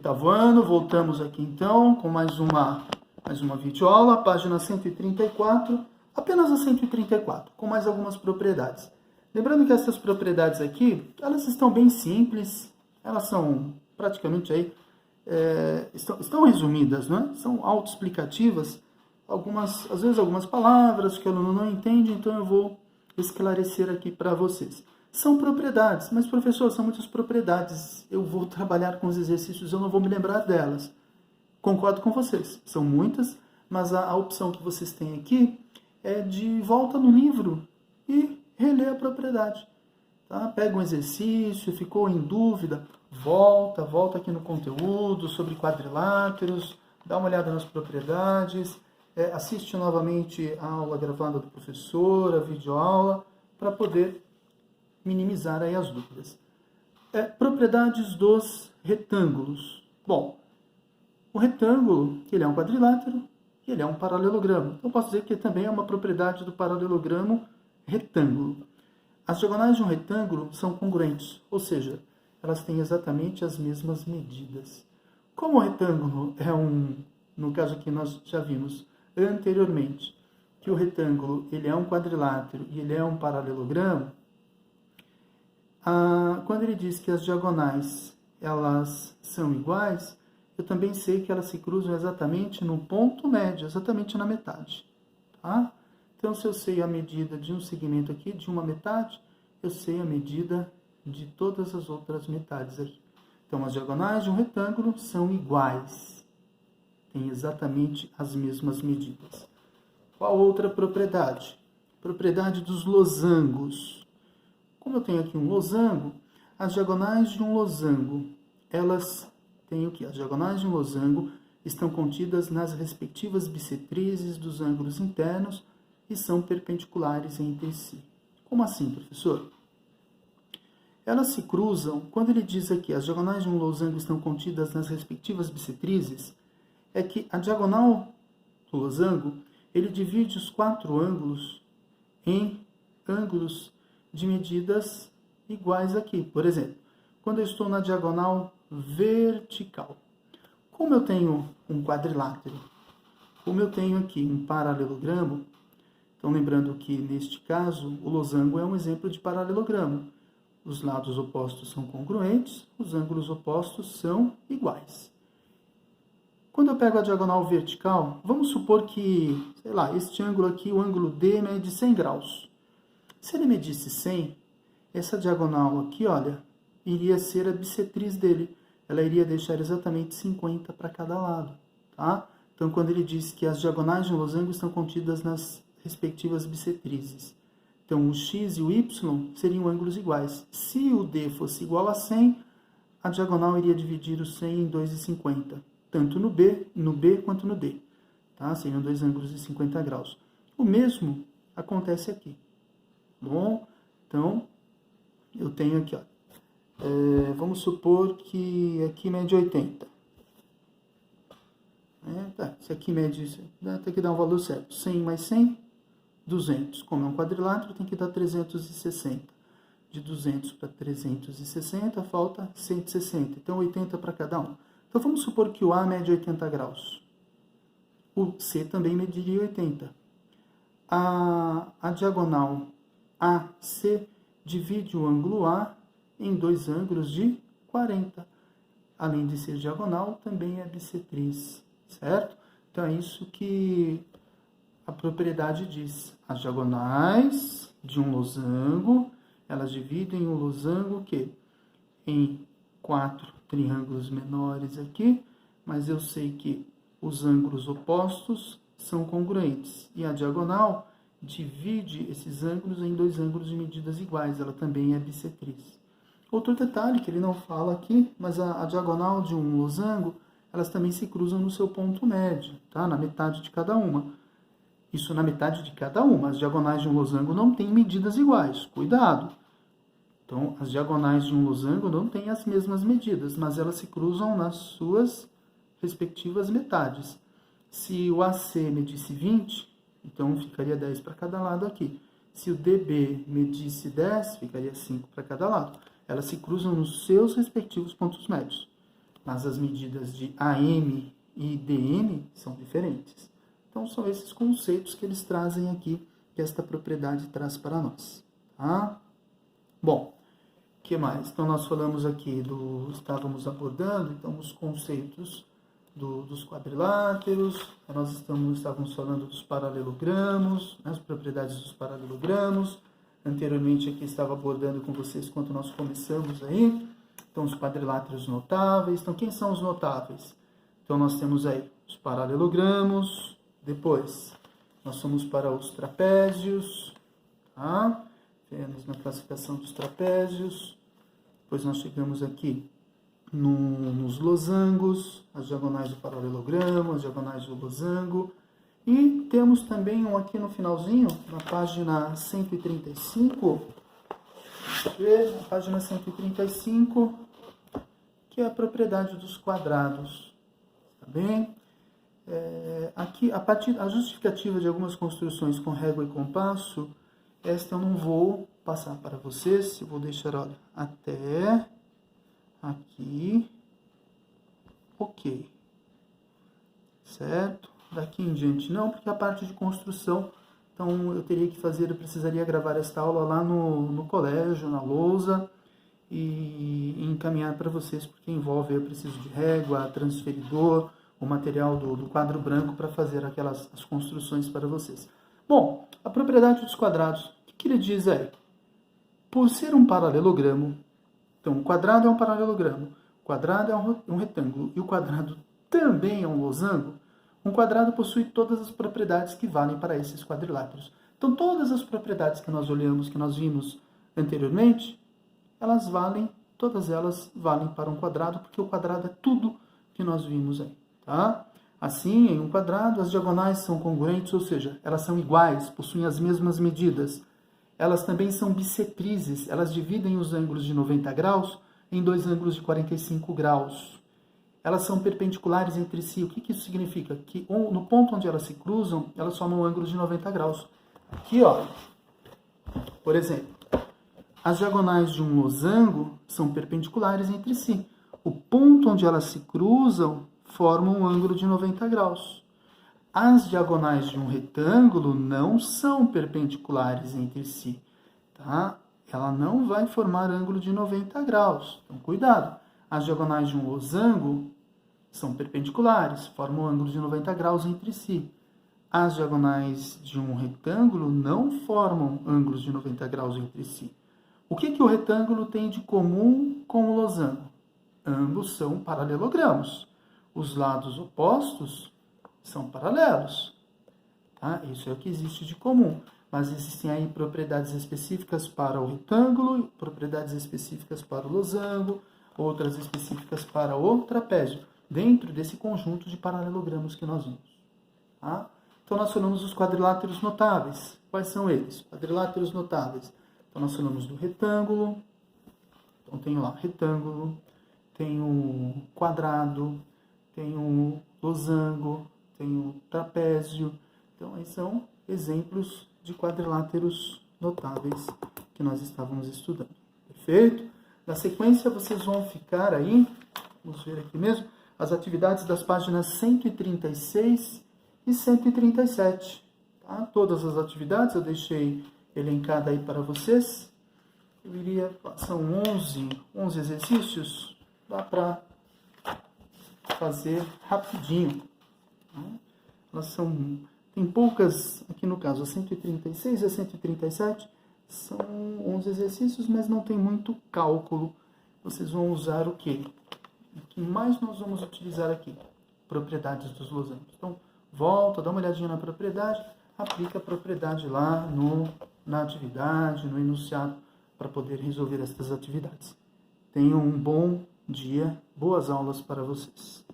Oitavo ano, voltamos aqui então com mais uma videoaula, página 134, apenas a 134, com mais algumas propriedades. Lembrando que essas propriedades aqui, elas estão bem simples, elas são praticamente aí, estão resumidas, né? São autoexplicativas, às vezes algumas palavras que o aluno não entende, então eu vou esclarecer aqui para vocês. São propriedades, mas professor, são muitas propriedades, eu vou trabalhar com os exercícios, eu não vou me lembrar delas. Concordo com vocês, são muitas, mas a opção que vocês têm aqui é de volta no livro e reler a propriedade. Tá? Pega um exercício, ficou em dúvida, volta aqui no conteúdo sobre quadriláteros, dá uma olhada nas propriedades, assiste novamente a aula gravada do professor, a videoaula, para poder minimizar aí as dúvidas. Propriedades dos retângulos. Bom, o retângulo, ele é um quadrilátero e ele é um paralelogramo. Então, eu posso dizer que também é uma propriedade do paralelogramo retângulo. As diagonais de um retângulo são congruentes, ou seja, elas têm exatamente as mesmas medidas. Como o retângulo no caso aqui nós já vimos anteriormente, que o retângulo ele é um quadrilátero e ele é um paralelogramo, quando ele diz que as diagonais elas são iguais, eu também sei que elas se cruzam exatamente no ponto médio, exatamente na metade. Tá? Então, se eu sei a medida de um segmento aqui, de uma metade, eu sei a medida de todas as outras metades aqui. Então, as diagonais de um retângulo são iguais. Têm exatamente as mesmas medidas. Qual outra propriedade? Propriedade dos losangos. Como eu tenho aqui um losango, as diagonais de um losango, elas têm o quê? As diagonais de um losango estão contidas nas respectivas bissetrizes dos ângulos internos e são perpendiculares entre si. Como assim, professor? Elas se cruzam, quando ele diz aqui, as diagonais de um losango estão contidas nas respectivas bissetrizes, é que a diagonal do losango, ele divide os quatro ângulos em ângulos de medidas iguais aqui. Por exemplo, quando eu estou na diagonal vertical, como eu tenho um quadrilátero, como eu tenho aqui um paralelogramo, então lembrando que neste caso o losango é um exemplo de paralelogramo. Os lados opostos são congruentes, os ângulos opostos são iguais. Quando eu pego a diagonal vertical, vamos supor que, sei lá, este ângulo aqui, o ângulo D, mede 100 graus. Se ele medisse 100, essa diagonal aqui, olha, iria ser a bissetriz dele. Ela iria deixar exatamente 50 para cada lado, tá? Então, quando ele diz que as diagonais de um losango estão contidas nas respectivas bissetrizes. Então, o x e o y seriam ângulos iguais. Se o D fosse igual a 100, a diagonal iria dividir o 100 em 2,50, tanto no B quanto no D. Tá? Seriam dois ângulos de 50 graus. O mesmo acontece aqui. Bom, então, eu tenho aqui, ó, vamos supor que aqui mede 80. Se aqui mede, tem que dar um valor certo. 100 mais 100, 200. Como é um quadrilátero, tem que dar 360. De 200 para 360, falta 160. Então, 80 para cada um. Então, vamos supor que o A mede 80 graus. O C também mediria 80. A diagonal AC divide o ângulo A em dois ângulos de 40. Além de ser diagonal, também é bissetriz, certo? Então, é isso que a propriedade diz. As diagonais de um losango, elas dividem o losango em quatro triângulos menores aqui, mas eu sei que os ângulos opostos são congruentes. E a diagonal divide esses ângulos em dois ângulos de medidas iguais, ela também é bissetriz. Outro detalhe que ele não fala aqui, mas a diagonal de um losango, elas também se cruzam no seu ponto médio, tá? Na metade de cada uma. Isso na metade de cada uma. As diagonais de um losango não têm medidas iguais, cuidado. Então, as diagonais de um losango não têm as mesmas medidas, mas elas se cruzam nas suas respectivas metades. Se o AC medisse 20, então ficaria 10 para cada lado aqui. Se o DB medisse 10, ficaria 5 para cada lado. Elas se cruzam nos seus respectivos pontos médios. mas as medidas de AM e DM são diferentes. Então, são esses conceitos que eles trazem aqui, que esta propriedade traz para nós. Tá? Bom, o que mais? Então, nós falamos aqui estávamos abordando, então, os conceitos dos quadriláteros, nós estávamos falando dos paralelogramos, né, as propriedades dos paralelogramos. Anteriormente aqui estava abordando com vocês quando nós começamos aí. Então, os quadriláteros notáveis. Então, quem são os notáveis? Então, nós temos aí os paralelogramos. Depois, nós fomos para os trapézios. Tá? Temos na classificação dos trapézios. Depois, nós chegamos aqui nos losangos, as diagonais do paralelogramo, as diagonais do losango. E temos também um aqui no finalzinho, na página 135, na página 135, que é a propriedade dos quadrados. Tá bem? Aqui, a justificativa de algumas construções com régua e compasso, esta eu não vou passar para vocês, eu vou deixar, olha, até aqui, ok, certo? Daqui em diante não, porque a parte de construção, então eu precisaria gravar esta aula lá no colégio, na lousa, e encaminhar para vocês, porque envolve, eu preciso de régua, transferidor, o material do quadro branco para fazer as construções para vocês. Bom, a propriedade dos quadrados, o que ele diz aí? Por ser um paralelogramo, então o quadrado é um paralelogramo, o quadrado é um retângulo e o quadrado também é um losango, um quadrado possui todas as propriedades que valem para esses quadriláteros. Então, todas as propriedades que nós olhamos, que nós vimos anteriormente, todas elas valem para um quadrado, porque o quadrado é tudo que nós vimos aí, tá? Assim, em um quadrado, as diagonais são congruentes, ou seja, elas são iguais, possuem as mesmas medidas. Elas também são bissetrizes, elas dividem os ângulos de 90 graus em dois ângulos de 45 graus. Elas são perpendiculares entre si. O que isso significa? Que no ponto onde elas se cruzam, elas formam ângulos de 90 graus. Aqui, ó, por exemplo, as diagonais de um losango são perpendiculares entre si. O ponto onde elas se cruzam forma um ângulo de 90 graus. As diagonais de um retângulo não são perpendiculares entre si, tá? Ela não vai formar ângulo de 90 graus. Então, cuidado. As diagonais de um losango são perpendiculares, formam ângulo de 90 graus entre si. As diagonais de um retângulo não formam ângulos de 90 graus entre si. O que o retângulo tem de comum com o losango? Ambos são paralelogramos. Os lados opostos são paralelos. Tá? Isso é o que existe de comum. Mas existem aí propriedades específicas para o retângulo, propriedades específicas para o losango, outras específicas para o trapézio, dentro desse conjunto de paralelogramos que nós vimos. Tá? Então, nós falamos dos quadriláteros notáveis. Quais são eles? Quadriláteros notáveis. Então, nós falamos do retângulo. Então, tem lá retângulo, tem o quadrado, tem o losango, tem o trapézio. Então, aí são exemplos de quadriláteros notáveis que nós estávamos estudando. Perfeito? Na sequência, vocês vão ficar aí, vamos ver aqui mesmo, as atividades das páginas 136 e 137. Tá? Todas as atividades eu deixei elencada aí para vocês. São 11 exercícios, dá para fazer rapidinho. Tá? Tem poucas, aqui no caso, a 136 e a 137, são 11 exercícios, mas não tem muito cálculo. Vocês vão usar o quê? O que mais nós vamos utilizar aqui? Propriedades dos losangos. Então, volta, dá uma olhadinha na propriedade, aplica a propriedade lá na atividade, no enunciado, para poder resolver estas atividades. Tenham um bom dia, boas aulas para vocês.